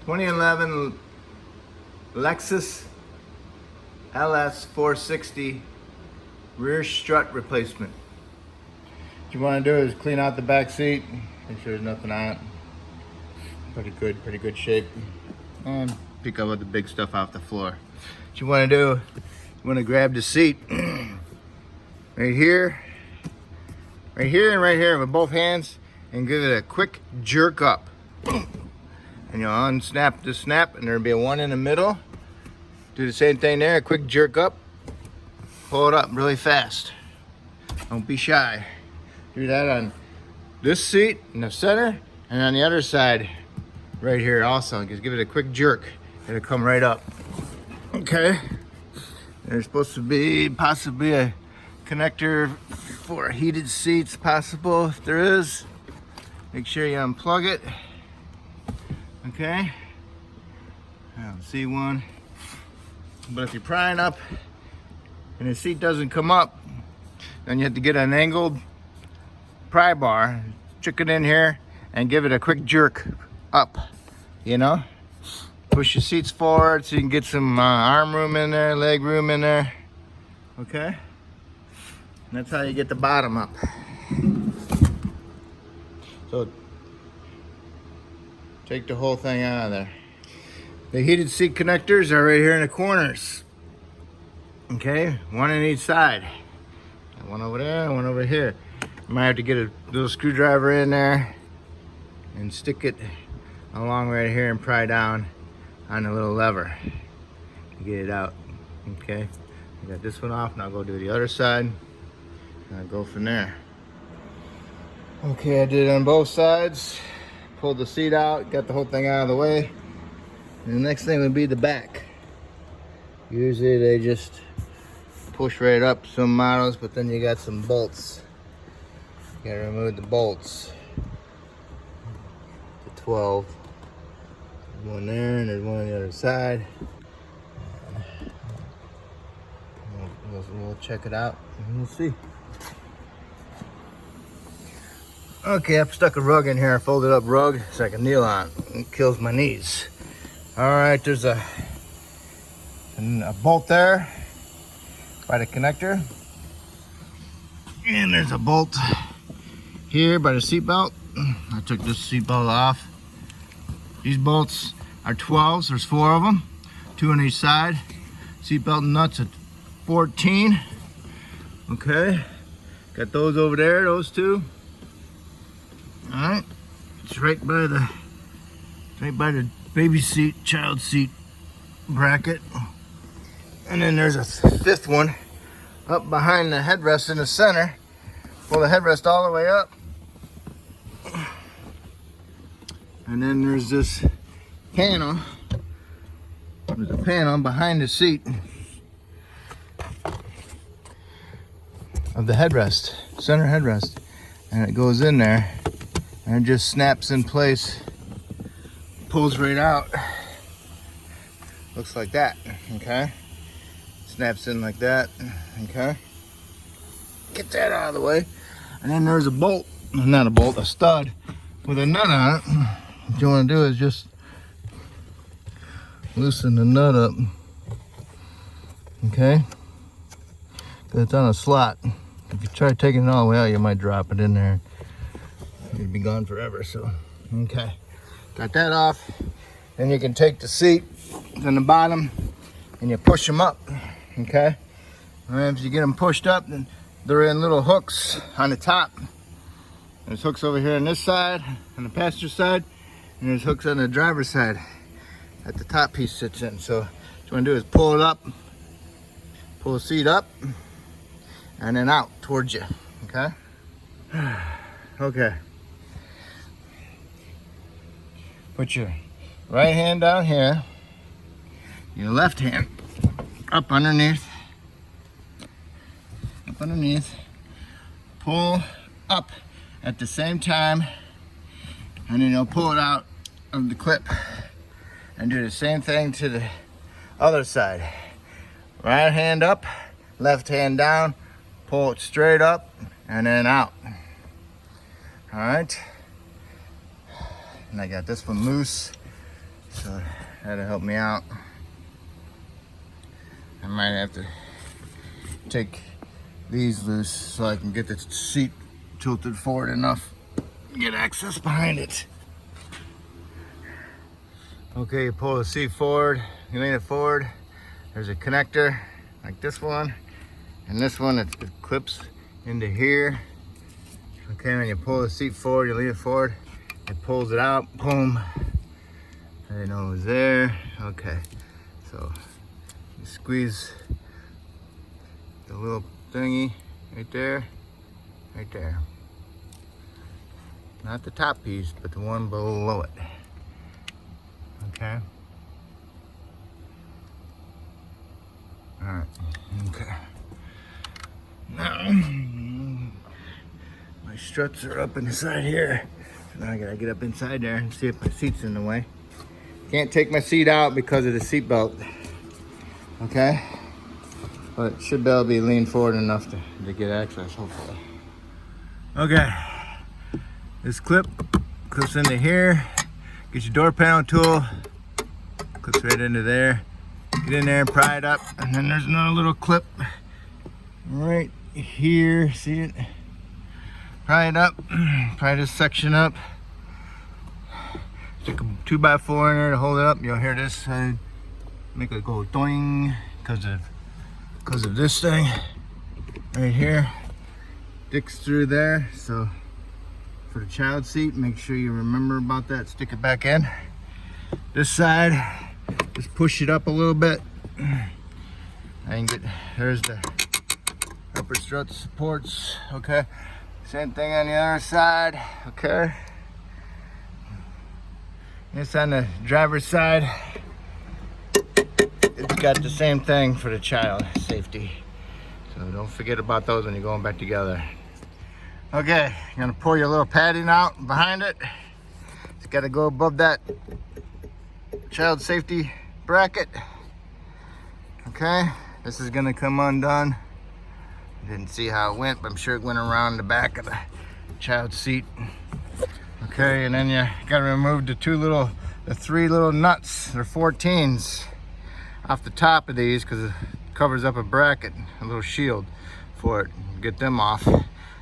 2011 Lexus LS460 rear strut replacement. What you want to do is clean out the back seat, make sure there's nothing on it. Pretty good shape. And pick up the big stuff off the floor. What you want to do, you want to grab the seat right here, and right here with both hands, and give it a quick jerk up. And you'll unsnap the snap, and there'll be a one in the middle. Do the same thing there, a quick jerk up. Pull it up really fast. Don't be shy. Do that on this seat in the center, and on the other side right here also. Just give it a quick jerk. It'll come right up. Okay. There's supposed to be possibly a connector for heated seats, possible. If there is, make sure you unplug it. Okay. I don't see one. But if you're prying up and the seat doesn't come up, then you have to get an angled pry bar, stick it in here, and give it a quick jerk up. You know, push your seats forward so you can get some arm room in there, leg room in there. Okay, and that's how you get the bottom up. So take the whole thing out of there. The heated seat connectors are right here in the corners. Okay, one on each side. One over there, one over here. You might have to get a little screwdriver in there and stick it along right here and pry down on the little lever to get it out. Okay, I got this one off, and I'll go do the other side, and I'll go from there. Okay, I did it on both sides. Pulled the seat out, got the whole thing out of the way. And the next thing would be the back. Usually they just push right up, some models, but then you got some bolts. You gotta remove the bolts. The 12. There's one there, and there's one on the other side. We'll check it out and we'll see. Okay, I've stuck a rug in here, a folded up rug so I can kneel on. It kills my knees. All right, there's a bolt there by the connector. And there's a bolt here by the seat belt. I took this seat belt off. These bolts are 12s, there's 4 of them, 2 on each side. Seat belt nuts at 14. Okay, got those over there, those 2. All right, it's right by the baby seat, child seat bracket. And then there's a 5th one up behind the headrest in the center. Pull the headrest all the way up. And then there's this panel. There's a panel behind the seat of the headrest, center headrest. And it goes in there and it just snaps in place, pulls right out. Looks like that, okay? Snaps in like that, okay? Get that out of the way. And then there's a bolt, not a bolt, a stud with a nut on it. What you want to do is just loosen the nut up, okay? Because it's on a slot. If you try taking it all the way out, you might drop it in there. It'd be gone forever, so, okay. Got that off. Then you can take the seat from the bottom and you push them up, okay? And if you get them pushed up, then they're in little hooks on the top. There's hooks over here on this side, on the passenger side, and there's hooks on the driver's side that the top piece sits in. So what you want to do is pull it up, pull the seat up, and then out towards you, okay? Okay. Put your right hand down here, your left hand up underneath, pull up at the same time, and then you'll pull it out of the clip and do the same thing to the other side. Right hand up, left hand down, pull it straight up and then out. All right, and I got this one loose. So that'll help me out. I might have to take these loose so I can get the seat tilted forward enough to get access behind it. Okay, you pull the seat forward, you lean it forward. There's a connector like this one, and this one it clips into here. Okay, when you pull the seat forward, you lean it forward, it pulls it out, boom. I didn't know it was there. Okay, so you squeeze the little thingy right there, right there. Not the top piece, but the one below it. Okay. All right. Okay. Now my struts are up inside here. So now I gotta get up inside there and see if my seat's in the way. Can't take my seat out because of the seat belt. Okay. But it should be able to be leaned forward enough to get access, hopefully. Okay. This clip clips into here. Get your door panel tool. Clips right into there. Get in there and pry it up. And then there's another little clip right here. See it? Pry it up. Pry this section up. Stick a 2x4 in there to hold it up. You'll hear this side make it go doing because of this thing right here. Sticks through there. So for the child seat, make sure you remember about that. Stick it back in. This side, just push it up a little bit. And there's the upper strut supports. Okay. Same thing on the other side. Okay. This on the driver's side. It's got the same thing for the child safety. So don't forget about those when you're going back together. Okay, you're gonna pull your little padding out behind it. It's gotta go above that child safety bracket. Okay, this is gonna come undone. Didn't see how it went, but I'm sure it went around the back of the child seat. Okay, and then you gotta remove the three little nuts, they're 14s, off the top of these because it covers up a bracket, a little shield for it. Get them off.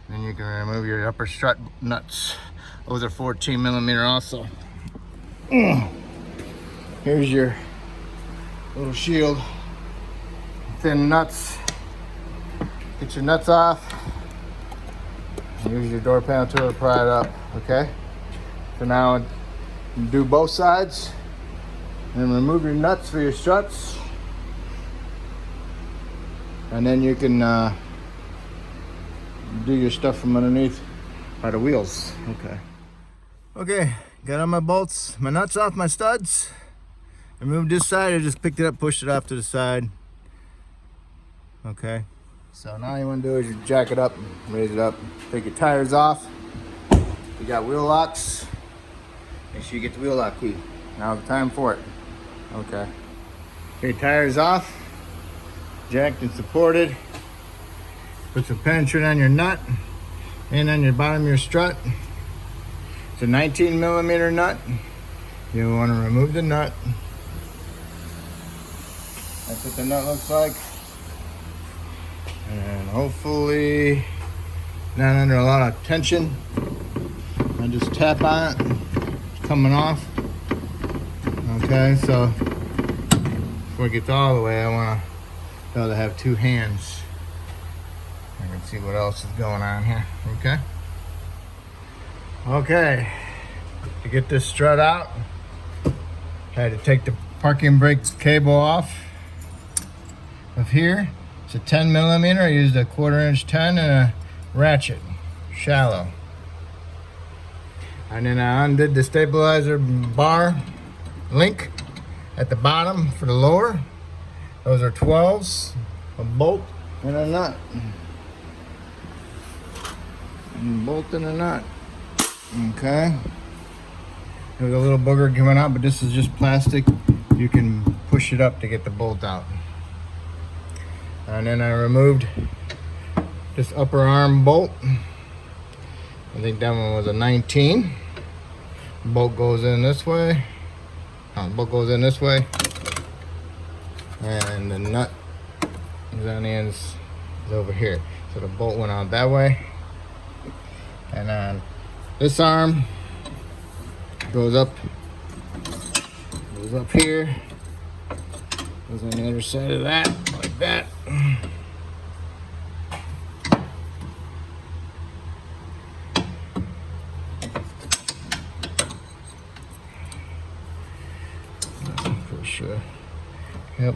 Then you can remove your upper strut nuts. Those are 14 millimeter also. Here's your little shield. Thin nuts. Get your nuts off. Use your door panel tool to pry it up, okay? So now you do both sides. And then remove your nuts for your struts. And then you can do your stuff from underneath by the wheels. Okay, got all my bolts, my nuts off my studs. Removed this side, I just picked it up, pushed it off to the side. Okay, so now all you want to do is you jack it up, raise it up, take your tires off. You got wheel locks. Make sure you get the wheel lock key. Now's the time for it. Okay, your tires off, jacked and supported. Put some penetrant on your nut and on your bottom of your strut. It's a 19 millimeter nut. You want to remove the nut. That's what the nut looks like. And hopefully not under a lot of tension. I just tap on it. It's coming off. Okay, so before it gets all the way, I want to be able to have two hands. I can see what else is going on here. Okay, to get this strut out, I had to take the parking brake cable off of here. It's a 10 millimeter. I used a 1/4 inch 10 and a ratchet, shallow. And then I undid the stabilizer bar link at the bottom for the lower. Those are 12s, a bolt and a nut. Bolt and a nut. Okay. There's a little booger coming out, but this is just plastic. You can push it up to get the bolt out. And then I removed this upper arm bolt. I think that one was a 19. Bolt goes in this way. The bolt goes in this way, and the nut is on the ends is over here. So the bolt went out that way, and then this arm goes up here, goes on the other side of that, like that. For sure. Yep.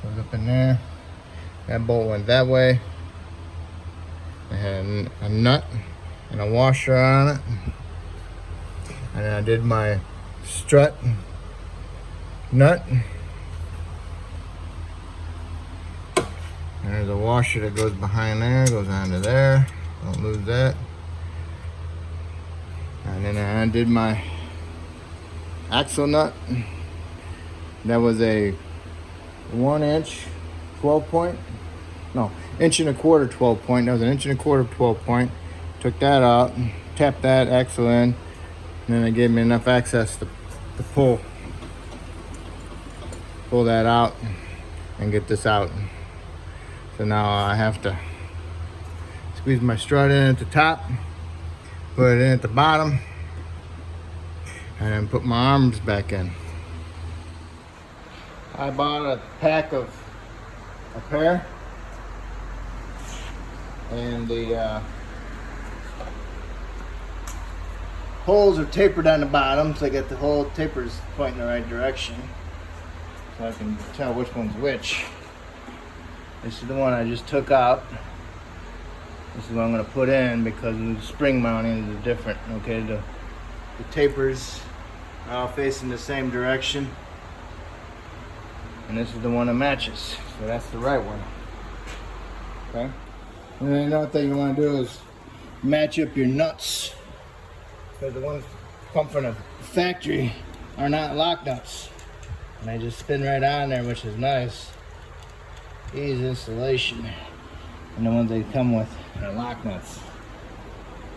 Goes up in there. That bolt went that way. I had a nut and a washer on it. And then I did my strut nut. And there's a washer that goes behind there, goes onto there. Don't lose that. And then I did my axle nut. That was a 1 inch 12 point. No, 1.25 inch 12 point. That was an 1.25 inch 12 point. Took that out, tapped that axle in, and then it gave me enough access to pull that out and get this out. So now I have to squeeze my strut in at the top, put it in at the bottom, and then put my arms back in. I bought a pack of a pair, and the holes are tapered on the bottom, so I got the whole tapers pointing in the right direction, so I can tell which one's which. This is the one I just took out. This is what I'm going to put in because the spring mounting is different. Okay, the tapers are all facing the same direction, and this is the one that matches, so that's the right one. Okay, and then another thing you want to do is match up your nuts, because the ones come from the factory are not lock nuts, and they just spin right on there, which is nice, easy installation. And the ones they come with are lock nuts.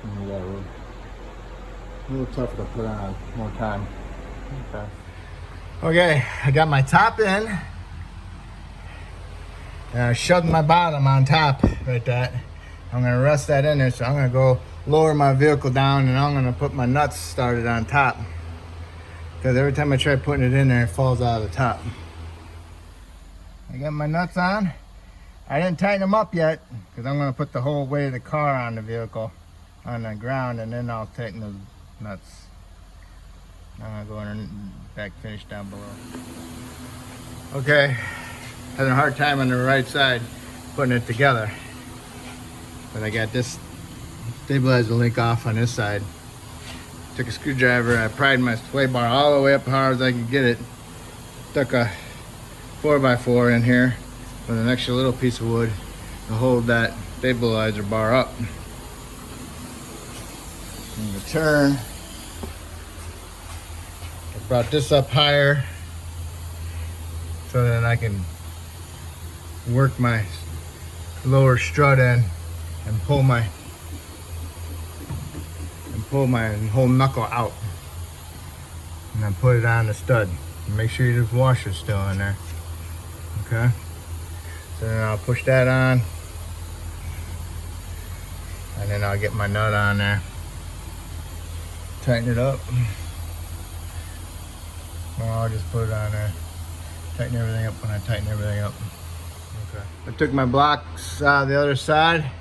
And a little tougher to put on, more time. Okay. Okay, I got my top in, and I shoved my bottom on top right that. I'm gonna rest that in there, so I'm gonna go lower my vehicle down, and I'm gonna put my nuts started on top, because every time I try putting it in there, it falls out of the top. I got my nuts on. I didn't tighten them up yet, because I'm gonna put the whole weight of the car on the vehicle, on the ground, and then I'll tighten the nuts. I'm gonna go in and back finish down below. Okay, having a hard time on the right side putting it together, but I got this stabilizer link off on this side. Took a screwdriver, I pried my sway bar all the way up as hard as I could get it. Stuck a 4x4 in here with an extra little piece of wood to hold that stabilizer bar up. And the turn, I brought this up higher so that I can work my lower strut in and pull my whole knuckle out, and then put it on the stud. And make sure your washer's still in there. Okay, so then I'll push that on, and then I'll get my nut on there, tighten it up. Or I'll just put it on there, tighten everything up when I tighten everything up. Okay, I took my blocks out of the other side.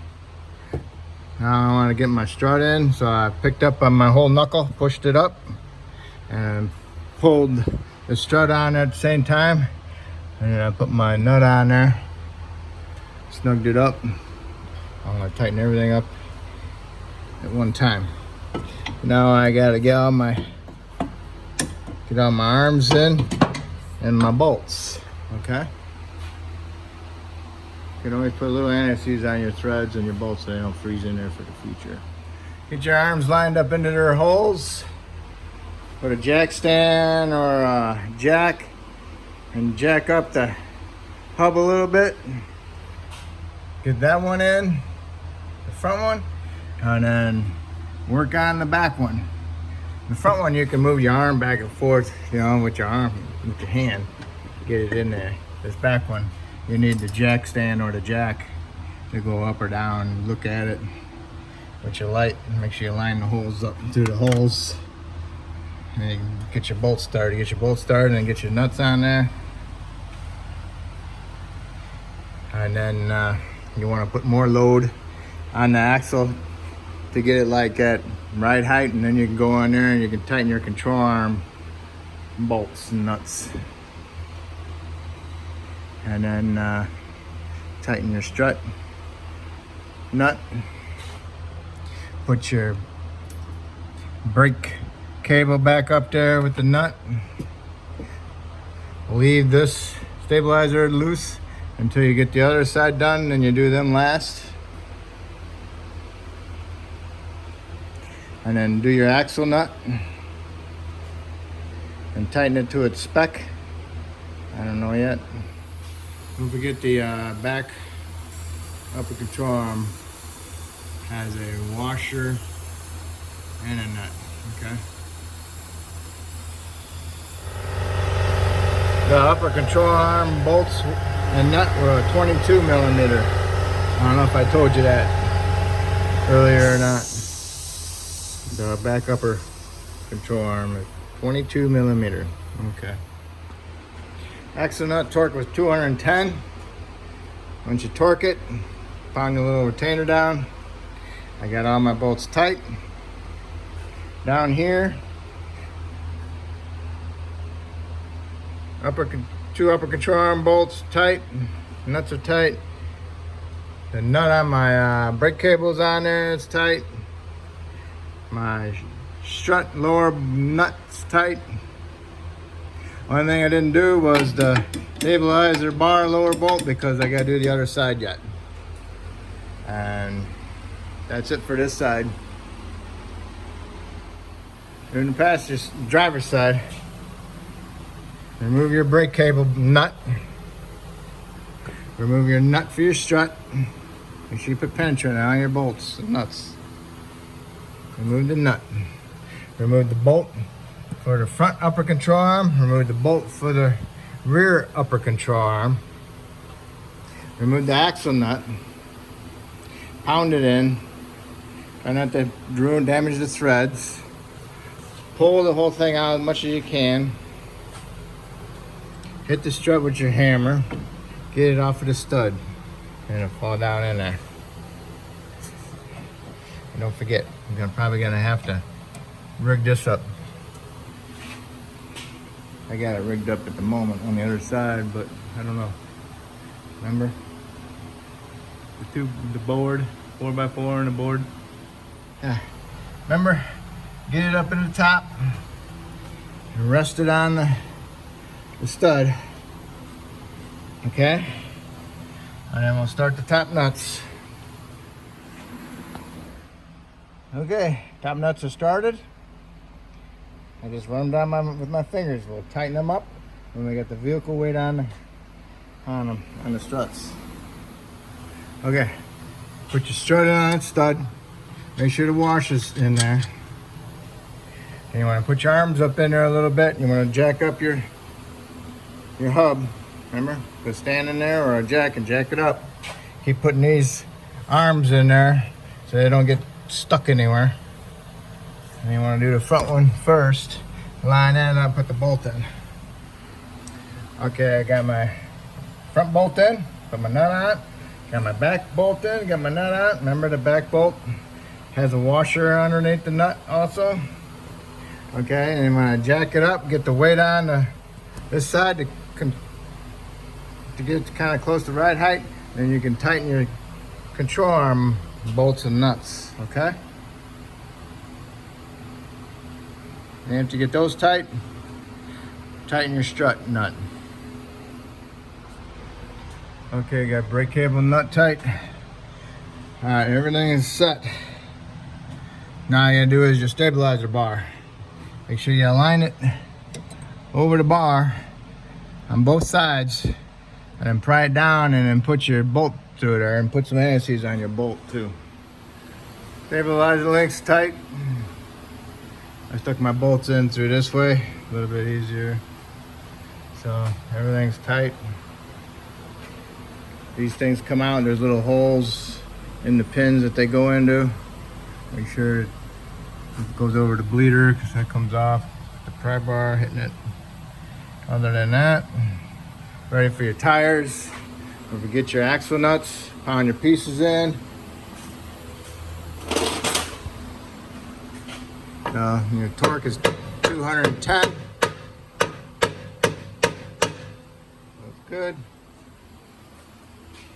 Now I want to get my strut in, so I picked up on my whole knuckle, pushed it up, and pulled the strut on at the same time. And then I put my nut on there, snugged it up. I'm going to tighten everything up at one time. Now I got to get all my arms in and my bolts. Okay. You can always put a little anti-seize on your threads and your bolts so they don't freeze in there for the future. Get your arms lined up into their holes. Put a jack stand or a jack and jack up the hub a little bit. Get that one in, the front one, and then work on the back one. The front one, you can move your arm back and forth, you know, with your arm, with your hand, get it in there. This back one, you need the jack stand or the jack to go up or down. Look at it with your light and make sure you line the holes up through the holes. And you can get your bolts started. Get your bolts started and get your nuts on there. And then you want to put more load on the axle to get it like at right height, and then you can go on there and you can tighten your control arm bolts and nuts. And then tighten your strut nut. Put your brake cable back up there with the nut. Leave this stabilizer loose until you get the other side done, and you do them last. And then do your axle nut and tighten it to its spec. I don't know yet. Don't forget the back upper control arm has a washer and a nut, okay? The upper control arm bolts and nut were a 22 millimeter. I don't know if I told you that earlier or not. The back upper control arm is 22 millimeter. Okay. Axle nut torque was 210. Once you torque it, pound the little retainer down. I got all my bolts tight. Down here, two upper control arm bolts tight. Nuts are tight. The nut on my brake cable's on there, it's tight. My strut lower nut's tight. Only thing I didn't do was the stabilizer bar lower bolt because I gotta do the other side yet. And that's it for this side. In the passenger driver's side, remove your brake cable nut. Remove your nut for your strut. Make sure you put penetrant on your bolts and nuts. Remove the nut. Remove the bolt for the front upper control arm. Remove the bolt for the rear upper control arm. Remove the axle nut. Pound it in. Try not to damage the threads. Pull the whole thing out as much as you can. Hit the strut with your hammer. Get it off of the stud. And it'll fall down in there. And don't forget, you're probably gonna have to rig this up. I got it rigged up at the moment on the other side, but I don't know. Remember? The board, 4x4 and the board. Yeah. Remember? Get it up in the top and rest it on the stud. Okay? And then we'll start the top nuts. Okay, top nuts are started. I just run them down with my fingers. We'll tighten them up when we get the vehicle weight on the struts. Okay, put your strut on its stud. Make sure the washer's in there. And you want to put your arms up in there a little bit. You want to jack up your hub. Remember, put a stand in there or a jack and jack it up. Keep putting these arms in there so they don't get stuck anywhere. And you want to do the front one first. Line that up, put the bolt in. Okay, I got my front bolt in, put my nut on. Got my back bolt in, got my nut on. Remember, the back bolt has a washer underneath the nut also. Okay, and you want to jack it up, get the weight on this side to get kind of close to right height. Then you can tighten your control arm bolts and nuts, okay? And after you get those tight, tighten your strut nut. Okay, got brake cable nut tight. All right, everything is set. Now all you gotta do is your stabilizer bar. Make sure you align it over the bar on both sides, and then pry it down, and then put your bolt through there, and put some anti-seize on your bolt too. Stabilizer links tight. I stuck my bolts in through this way, a little bit easier. So everything's tight. These things come out, there's little holes in the pins that they go into. Make sure it goes over the bleeder because that comes off the pry bar hitting it. Other than that, ready for your tires. Don't forget your axle nuts, pound your pieces in. Your torque is 210. That's good.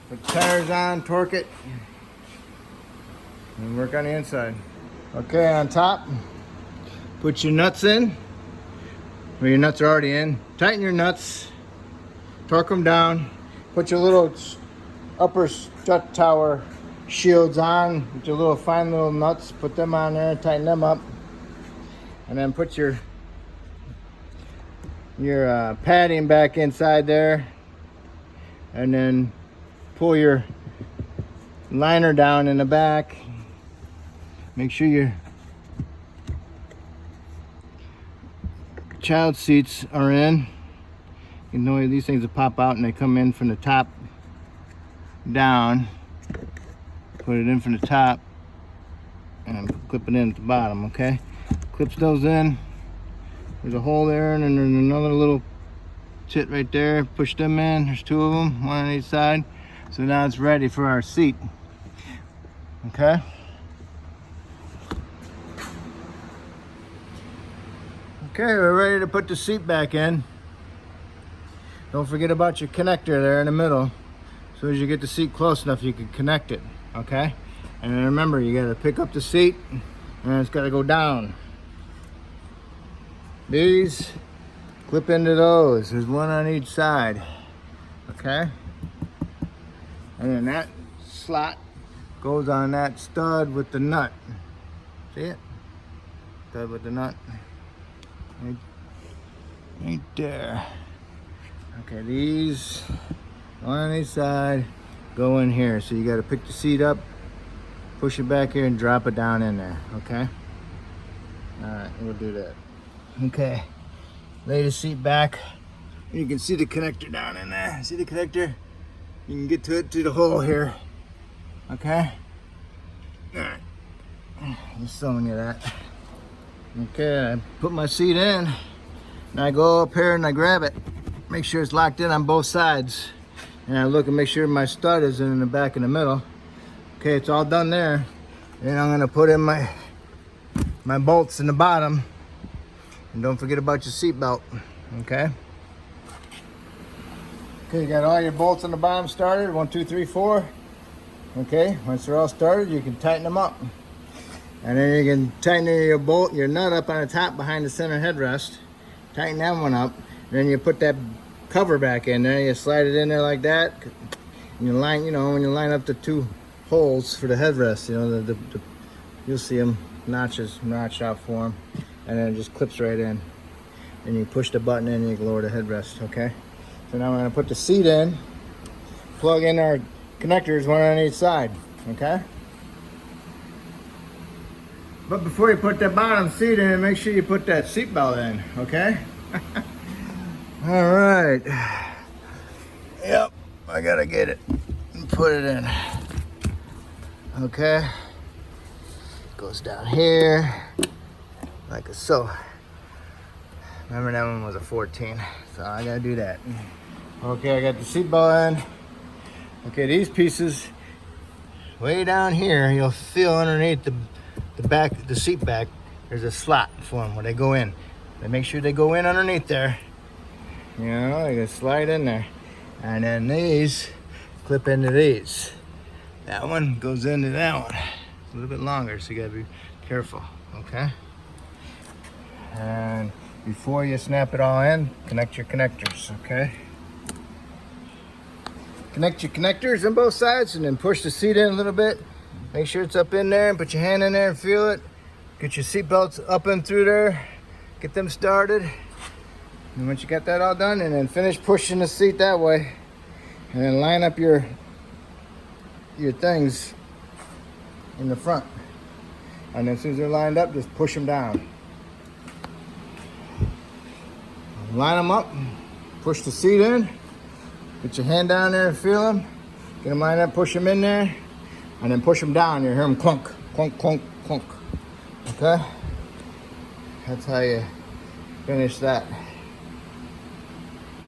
Put the tires on, torque it, and work on the inside. Okay, on top, put your nuts in. Well, your nuts are already in. Tighten your nuts, torque them down. Put your little upper strut tower shields on with your little fine little nuts. Put them on there, tighten them up. And then put your padding back inside there. And then pull your liner down in the back. Make sure your child seats are in. You know these things will pop out and they come in from the top down. Put it in from the top and clip it in at the bottom, okay? Clips those in. There's a hole there and then there's another little tit right there. Push them in. There's two of them, one on each side. So now it's ready for our seat. Okay? Okay, we're ready to put the seat back in. Don't forget about your connector there in the middle. As soon as you get the seat close enough, you can connect it. Okay? And then remember, you gotta pick up the seat and it's gotta go down. These clip into those. There's one on each side. Okay? And then that slot goes on that stud with the nut. See it? Stud with the nut. Right there. Okay, these, one on each side, go in here. So you gotta pick the seat up, push it back here and drop it down in there, okay? All right, we'll do that. Okay, lay the seat back. You can see the connector down in there. See the connector? You can get to it through the hole here. Okay? All right, just showing you that. Okay, I put my seat in and I go up here and I grab it. Make sure it's locked in on both sides. And I look and make sure my stud is in the back in the middle. Okay, it's all done there. Then I'm gonna put in my bolts in the bottom. And don't forget about your seat belt, okay? Okay, you got all your bolts on the bottom started, 1, 2, 3, 4. Okay, once they're all started, you can tighten them up. And then you can tighten your nut up on the top behind the center headrest. Tighten that one up. Then you put that cover back in there. You slide it in there like that. And you line, when you line up the two holes for the headrest, you'll see them notched out for them. And then it just clips right in. And you push the button in and you can lower the headrest, okay? So now I'm gonna put the seat in, plug in our connectors, one on each side, okay? But before you put that bottom seat in, make sure you put that seat belt in, okay? All right. Yep, I gotta get it and put it in. Okay. Goes down here, like so. Remember that one was a 14, so I gotta do that. Okay, I got the seat belt in. Okay, these pieces, way down here, you'll feel underneath the seat back, there's a slot for them where they go in. They make sure they go in underneath there. You know, they can slide in there. And then these clip into these. That one goes into that one. It's a little bit longer, so you gotta be careful, okay? And before you snap it all in, connect your connectors, okay? Connect your connectors on both sides and then push the seat in a little bit. Make sure it's up in there and put your hand in there and feel it. Get your seat belts up and through there. Get them started. And once you got that all done, and then finish pushing the seat that way. And then line up your things in the front. And then as soon as they're lined up, just push them down. line them up, push the seat in, get your hand down there and feel them, get them lined up, push them in there, and then push them down. You hear them clunk, clunk, clunk, clunk. Okay? That's how you finish that.